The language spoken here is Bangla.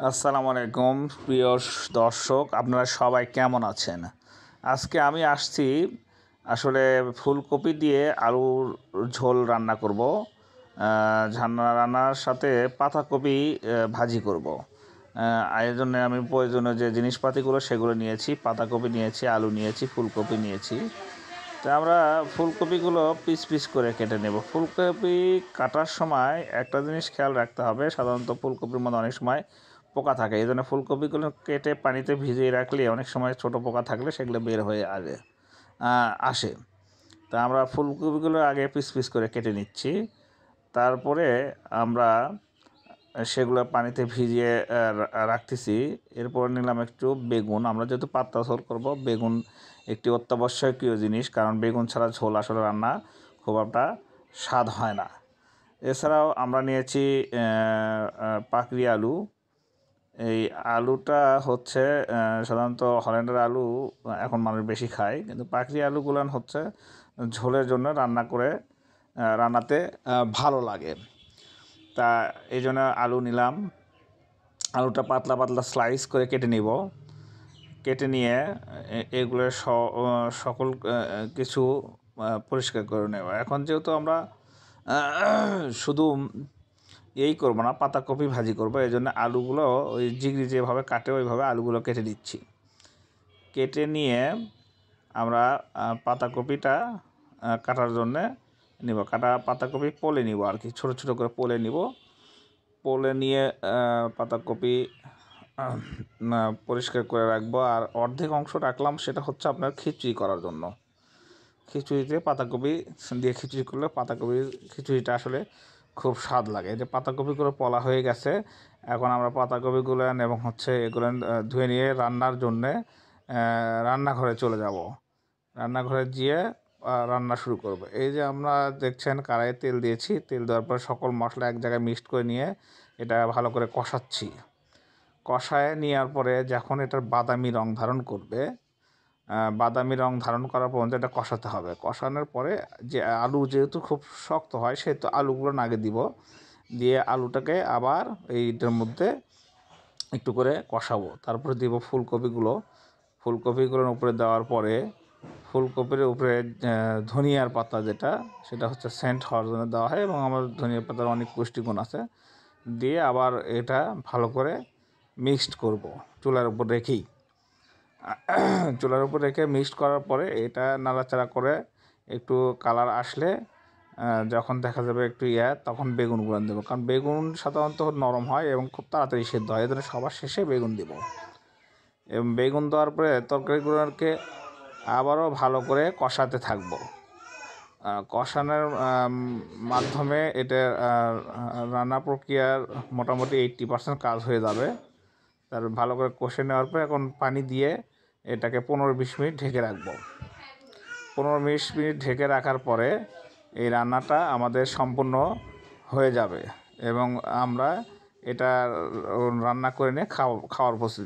আসসালামু আলাইকুম প্রিয় দর্শক, আপনারা সবাই কেমন আছেন? আজকে আমি আসছি আসলে ফুলকপি দিয়ে আলুর ঝোল রান্না করব। রান্নার সাথে পাতাকপি ভাজি করব। এর জন্য আমি প্রয়োজনীয় যে জিনিসপাতিগুলো সেগুলো নিয়েছি। পাতাকপি নিয়েছি, আলু নিয়েছি, ফুলকপি নিয়েছি। তো আমরা ফুলকপিগুলো পিস পিস করে কেটে নেব। ফুলকপি কাটার সময় একটা জিনিস খেয়াল রাখতে হবে, সাধারণত ফুলকপির মধ্যে অনেক সময় পোকা থাকে। এই জন্য ফুলকপিগুলো কেটে পানিতে ভিজিয়ে রাখলে অনেক সময় ছোট পোকা থাকলে সেগুলো বের হয়ে আসে। তা আমরা ফুলকপিগুলো আগে পিস পিস করে কেটে নিচ্ছি। তারপরে আমরা সেগুলো পানিতে ভিজিয়ে রাখতেছি। এরপর নিলাম একটু বেগুন। আমরা যেহেতু পাতলা ঝোল করব, বেগুন একটি অত্যাবশ্যকীয় জিনিস, কারণ বেগুন ছাড়া ঝোল আসলে রান্না খুব একটা স্বাদ হয় না। এছাড়াও আমরা নিয়েছি পাকড়ি আলু। এই আলুটা হচ্ছে সাধারণত হল্যান্ডের আলু এখন মানুষ বেশি খায়, কিন্তু পাকড়ি আলুগুলো হচ্ছে ঝোলের জন্য রান্নাতে ভালো লাগে। তা এই জন্য আলু নিলাম। আলুটা পাতলা পাতলা স্লাইস করে কেটে নিব। কেটে নিয়ে এগুলো সকল কিছু পরিষ্কার করে নেব। এখন যেহেতু আমরা শুধু করব না, পাতাকপি ভাজি করব, এই জন্য আলুগুলো ওই জিগরি যেভাবে কাটে ওইভাবে আলুগুলো কেটে দিচ্ছি। কেটে নিয়ে আমরা পাতাকপিটা কাটার জন্যে নিব। পাতাকপি পলে নিব আর কি, ছোটো ছোটো করে পলে নিব। পলে নিয়ে পাতাকপি পরিষ্কার করে রাখবো। আর অর্ধেক অংশ রাখলাম, সেটা হচ্ছে আপনার খিচুড়ি করার জন্য। খিচুড়িতে পাতাকপি দিয়ে খিচুড়ি করলে খিচুড়িটা আসলে খুব স্বাদ লাগে। এই যে পাতাকপিগুলো পলা হয়ে গেছে, এখন আমরা পাতাকপিগুলো এবং এগুলো ধুয়ে নিয়ে রান্নার জন্যে রান্নাঘরে চলে যাব। রান্নাঘরে গিয়ে রান্না শুরু করব। এই যে আমরা দেখছেন কড়াইয়ে তেল দিয়েছি। তেল দেওয়ার পর সকল মশলা এক জায়গায় মিক্সড করে নিয়ে এটা ভালো করে কষাচ্ছি। কষায় নেওয়ার পরে যখন এটার বাদামি রং ধারণ করবে, বাদামি রং ধারণ করার পর্যন্ত এটা কষাতে হবে। কষানোর পরে যে আলু যেহেতু খুব শক্ত হয়, সেহেতু আলুগুলো আগে দিব। দিয়ে আলুটাকে আবার এইটার মধ্যে একটু করে কষাবো। তারপরে দিব ফুলকপিগুলোর উপরে দেওয়ার পরে ফুলকপির উপরে ধনিয়ার পাতা, সেটা হচ্ছে সেন্ট হওয়ার জন্য দেওয়া হয়, এবং আমার ধনিয়া পাতার অনেক পুষ্টিগুণ আছে। দিয়ে আবার এটা ভালো করে মিক্সড করব চুলার উপর রেখেই। চুলার উপর রেখে মিক্সড করার পরে এটা নাড়াচাড়া করে একটু কালার আসলে যখন দেখা যাবে একটু তখন বেগুনগুলো দেবো। কারণ বেগুন সাধারণত নরম হয় এবং খুব তাড়াতাড়ি সেদ্ধ হয়, এই জন্য সবার শেষে বেগুন দেব। এবং বেগুন দেওয়ার পরে তরকারিগুলোকে আবারও ভালো করে কষাতে থাকবো। কষানোর মাধ্যমে এটা রান্না প্রক্রিয়ার মোটামুটি 80% কাজ হয়ে যাবে। তার ভালো করে কষে নেওয়ার পর এখন পানি দিয়ে এটাকে 15-20 মিনিট ঢেকে রাখবো। 15-20 মিনিট ঢেকে রাখার পরে এই রান্নাটা আমাদের সম্পূর্ণ হয়ে যাবে এবং আমরা এটা রান্না করে নিয়ে খাওয়ার প্রস্তুতি।